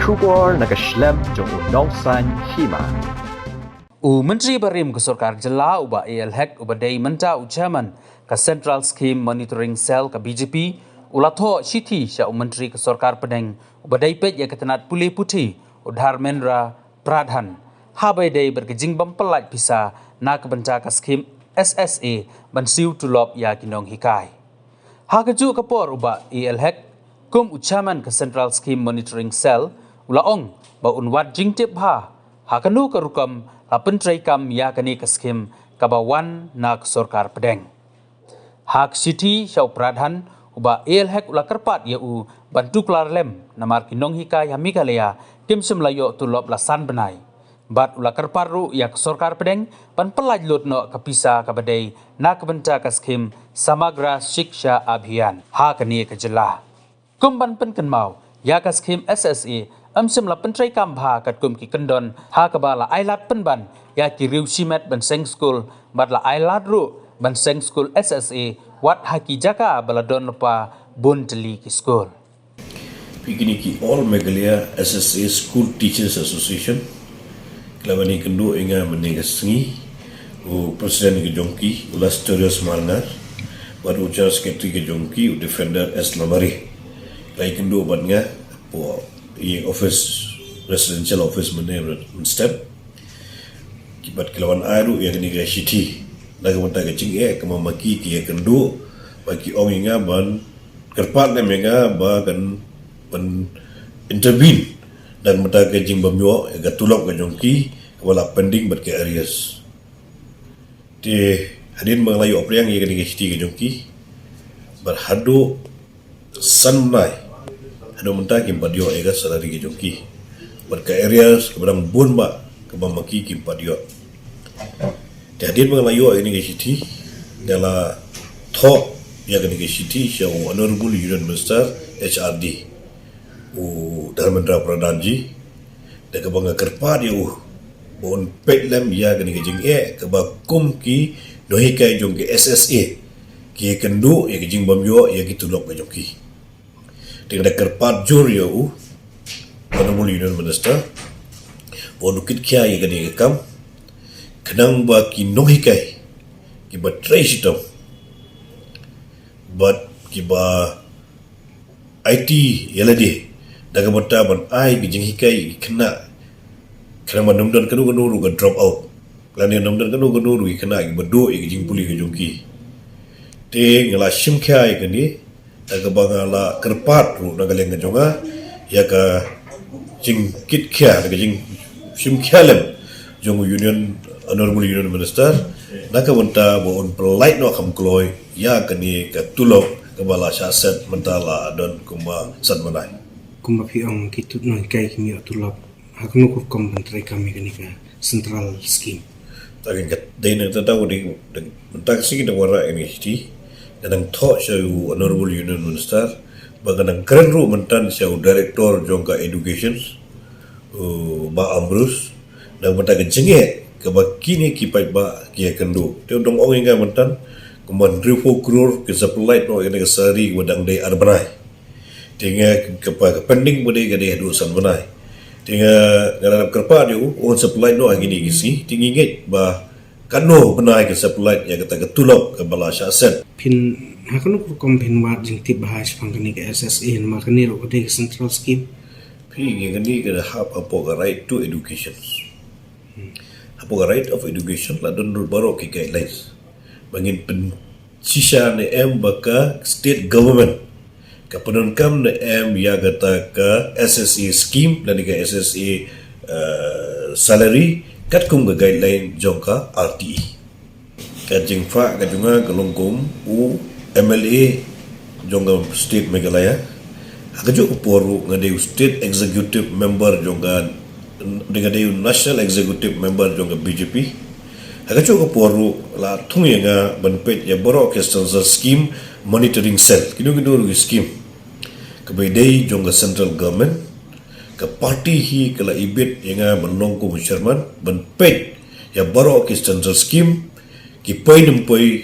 Shubor nakaslem jong unongsan Hima. Myntri barim ke Sorkar jela uba AL-hack uba day menta ucaman ke Central Skhim Monitoring Cell ke BJP ulatho Shithi sya Myntri ke Sorkar Pdeng uba day pet ya ketenat pulih putih udhar menra pradhan habai day berkejing bempelaj pisa na kebenta ke Skhim SSA bansiu tulop ya kinong hikai. Ha keju kapor uba AL-hack kum ucaman ke Central Skhim Monitoring Cell ulaong ba unwat jingtip Phah ha kanu ke rukam lapen Treikam ya kani ke Skhim kabawan na ke Sorkar Pdeng. Hak Shithi syau pradhan uba AL-hack ula kerpat ya u bantu kelar lem namar kinong hikai hamikalea kim semlayo tulop lasan benai. Bat ula kerpat ru ya ke Sorkar Pdeng pan pelaj lut no kepisa kabadai na kebenta ke Skhim samagra shiksha abhiyan ha kani ke jelah. Kumban penken mau ya ke Skhim SSA sem la pentrai kambha kat kum ki kendon ha kabala ailat penban ya ki riu simet ban seng school bat la ailat ru ban seng school SSA wat haki jaka baladon pa bunteli ki school. Begini ki all Meghalaya SSA School Teachers Association kelabani kendu inga menega sengi u presiden ke jongki ulas terius marnar baru ujar sekretari ke jongki u defender S Lamari lai kendu batnya po i office residential office mana step kibat kelawan airu yang ni Shithi daga mata ke cing kema maki ki kendu bagi ong inga ban kerpat le mega ba kan pen intervene dan mata ke jing bamyo ga tulok ke jongki wala pending bat ke areas di hadin menglayu opriang yang ni Shithi ke jongki berhadu sanmai ada mentah kimpat dia ega salari ke jongki berka areas kebarang bun ba ke bamaki kimpat dia jadi mengelayu ini ke Shithi dala tho ya ke Shithi syau honorable union minister HRD Dharmendra Pradhanji dan ke bangga kerpa dia bon petlem ya ke jing ke bakum ki dohikai jong ke SSA ki kendu ya ke jing bamyo ya ki tulok ke jongki dengan kerpat jur ya honorable union minister bonukit kya ya gani kam kenang ba ki nohikai ki ba treisitom but ki ba IT yalade daga bata ban ai ki jinghikai kena manumdan kanu ru ga drop out lani namdan kanu ru kena ki bado ki jingpuli ke jongki te ngala shimkya ya gani daga bangala kerpat ru nagaleng jonga ya ka jing kit kya daga jing sim khalem jong union honorable union minister naka wanta bo on polite no kham kloi ya kani ka tulok ka bala shaset mentala don kuma sadmanai kuma pi ong kitut no kai kimi tulok haknu ko kom mentri kami kani ka central scheme takin ka deina tataw di mentak sigi da wara ini Shithi kadang thok syau honorable union minister baganang keren ru mentan syau director jongka education ba Ambrus dan mentak jenge ke bakini kipai ba kia kendu teu dong ong inga mentan kuman 3-4 crore ke supply no ini ke sari wadang dei arbanai tinga ke pending bude ke dei dusan banai tinga dalam kerpa dia on supply no agini gisi tinggi ba kano benai ke supply ya kata ketulok ke bala syaset pin haknu ko kom pin wat jing tip bahas pangkani ke SSA makani ro ke central scheme pi ngani ke hab apo right to education apo right of education la don baro ke guidelines bangin pen sisa ne em baka state government ka penunkam ne em ya kata ke SSA scheme dan ke SSA salary kat kum ga guideline jongka RTE kat jing Phah ka junga galongkum u MLA jongga state Meghalaya akajo poru ngade state executive member jongga ngade national executive member jongga BJP akajo poru la thungenga banpet ya boro kestanza scheme monitoring cell kidu scheme kabedai jongga central government ke parti hi kala ibit yang menongku Sherman benpet ya baro ki standard scheme ki poin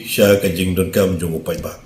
sya ka jing don kam jong upai ba